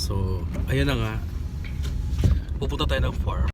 So, ayan na nga. Pupunta tayo ng farm.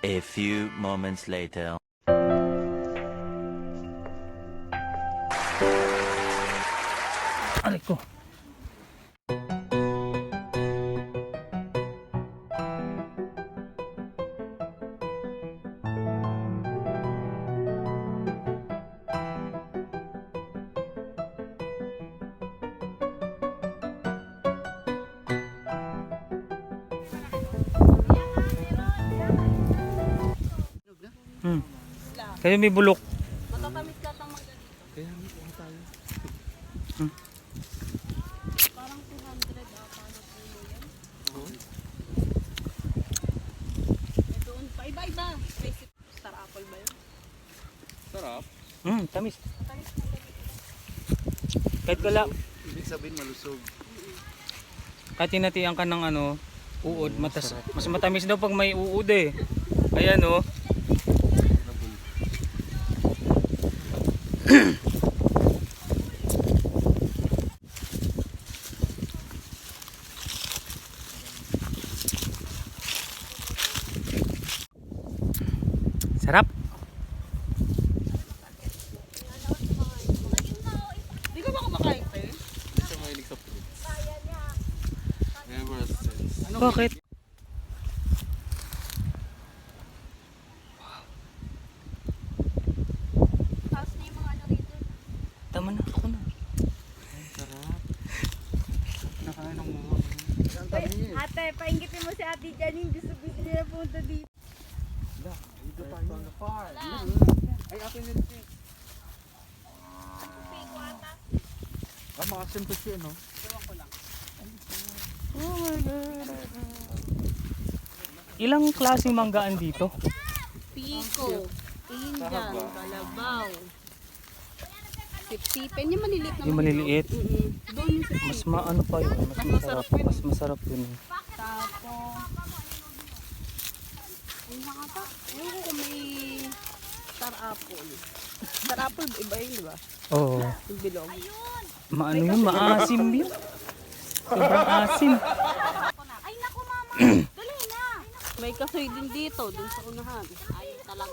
A few moments later. Aray ko. Kayo may bulok. Matatamis lahat ng mangga dito. Kaya nga tayo. Parang 200 ata na puno yan. Eh, doon pa. Iba-iba. Star apple ba yun? Sarap. Tamis. Matamis na ganito. Kahit wala, Ibig sabihin malusog. kahit tinatiyan ka ng ano, uod, mas matamis daw pag may uod eh. Ayan oh. Sarap. Di ka ba kumakain pa eh? Hindi siya mahilig sa fruits. Never since. Bakit? Tapos na yung mga ano rito. Tama na, ako na. Sarap. Nakain ng mga. Ate, paingitin mo si Ate Janine. Gusto niya punta dito. Dito tayo on the farm. Ay, akin din siya. Makasim to siya, no? Oh my God. Ilang klaseng manggaan dito? Pico, Indian, Kalabaw, Sipsipin. Yung maliliit na Yung maliliit? Doon yung sipsipin. Mas maano pa yun, mas masarap, mas masarap yun. Tapos, ayun na nga pa. Ayun ko kung may star apple. Star apple, iba yun, di ba? Oo. Yung bilog. Maano yun, maasim yun. Sobrang asim. Ay, naku mama. Dali na. May kasoy din dito, dun sa unahan. Ay, talang.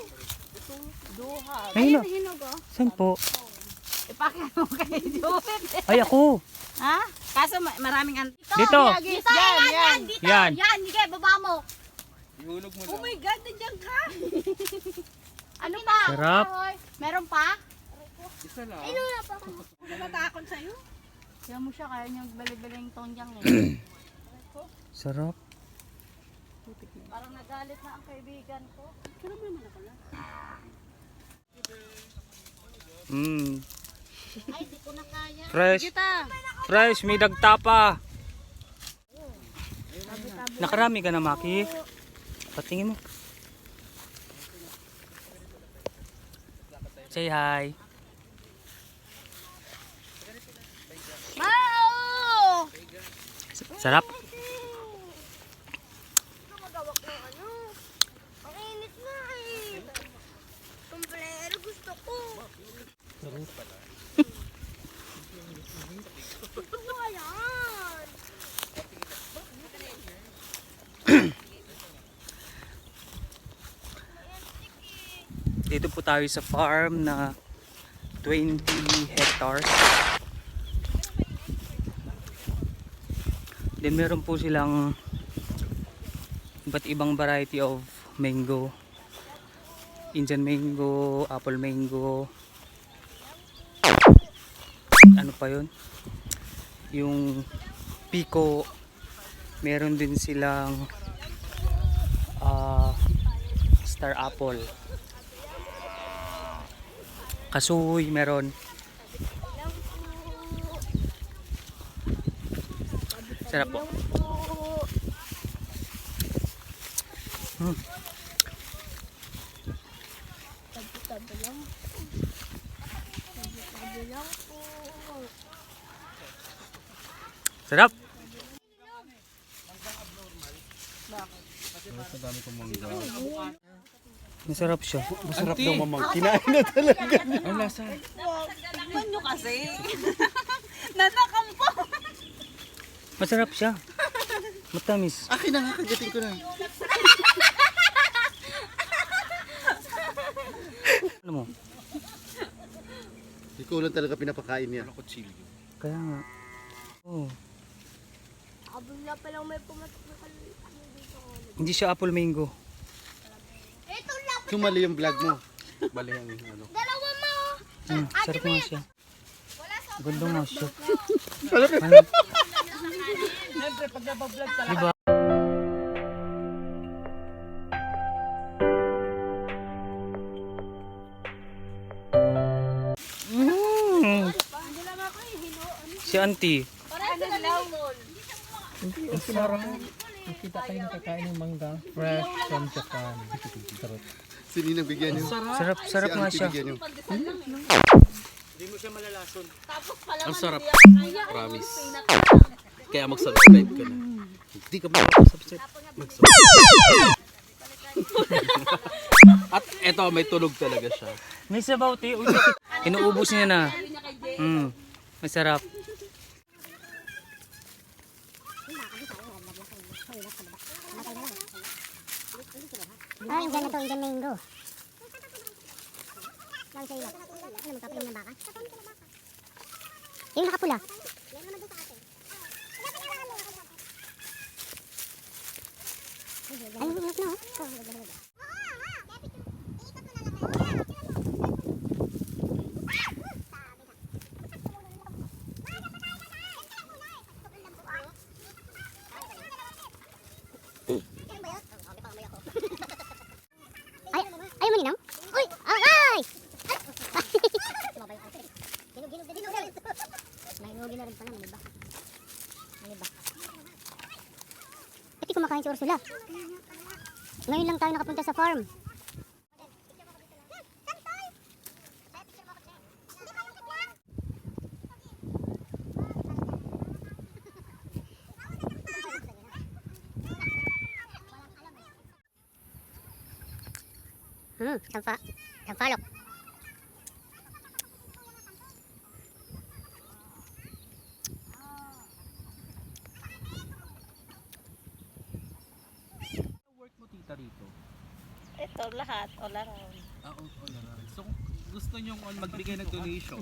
Ito, duha. Ayun na. hinog oh. Saan po? Ipakita mo kay Jupit. Ay ako. Ha? Kaso maraming Dito. Dito, yan. Dito, Yan. yan. Sige, baba mo. Ihulog mo Oh my God, nandiyan ka. Ano pa? Sarap. Meron pa? Isa lang. Ay, wala pa ako. Natatakot sa'yo. Kaya mo siya, kaya niyang bali-bali yung tongyang eh. Sarap. Parang nagalit na ang kaibigan ko. Kaya naman naman ako lang. Ay, di ko na kaya. Fresh. Kita. Fresh, may dagtapa. Nakarami ka na, Maki. Patingin mo. Say hi. Mao! Sarap. Magawak ng ano. Ang init na eh. Kumplero gusto ko. Ito nga yan. Dito po tayo sa farm na 20 hectares. Then meron po silang iba't ibang variety of mango. Indian mango, apple mango. Ano pa yun? Yung pico. Meron din silang star apple. Kasuy meron. Sarap po. Tabi-tabi lang po. Tabi-tabi lang po. Sarap. Sa dami kong mangga. Masarap siya. Masarap daw mamang. Kinain na talaga niya. Ang lasa. Takpan nyo kasi. Natakam po. Masarap siya. Matamis. Akin na nga, kagating ko na. Ano mo? Ikaw lang talaga pinapakain niya. Kaya nga. Oh. Abula pa lang may pumatok na dito. Hindi siya apple mango. Ito lang. Sumali yung vlog mo. Bali ang ano. Dalawa mo. Sarap nga siya. Ganda nga siya. Siyempre, pag nabablog ka Diba? Si auntie. Ano lang? Ang sarap. Nakita kayo nakakain ng mangga. Fresh from Japan. Sarap. Sino nang bigyan niyo? Sarap, sarap nga siya. Bigyan niyo. Tapos pala Ang sarap. Promise. Kaya mag-subscribe ka na. Hindi ka mag-subscribe. At eto, may tunog talaga siya. May sabaw, te. Inuubos niya na. Masarap. Ah, yung ganito, yung mango. Lang sa iyo. Ano, magpapalim ng baka? Yung nakapula. Ay, yung ulat na, oh. Ayaw mo ninang? Uy! Ay! Nahinugi na rin pala, maniba. Pati kumakain si Ursula. Ngayon lang tayo nakapunta sa farm. Sampalok. Work mo tita rito? Ito lahat, all around. All around. So kung gusto nyo magbigay ng donation,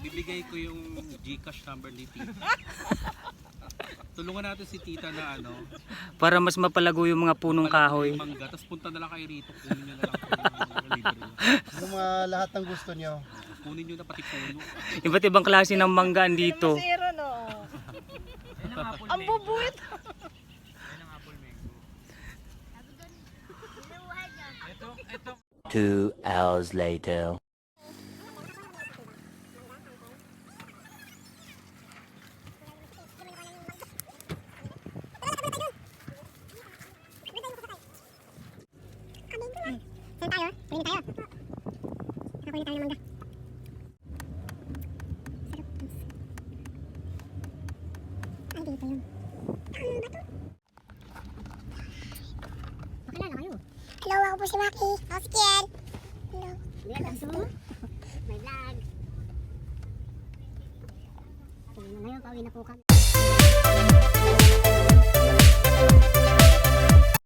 bibigay ko yung GCash number ni tita. Tulungan natin si tita na ano, Para mas mapalago yung mga punong kahoy. mangga. Tapos punta na lang kayo rito, kunin nyo na lang po yung libre. Yung mga lahat ng gusto niyo. Kunin nyo na pati puno. Iba't ibang klase ng manggaan dito. Zero, no? Ang bubuit. 2 hours later. Saan tayo? Kunin tayo. Kunin tayo ng mangga. Sarap. Ay, dito yun. Makilala kayo. Hello, ako po si Maki. Ako si Kian. Hello. May vlog. Tingnan na ngayon, pauwi na po kami.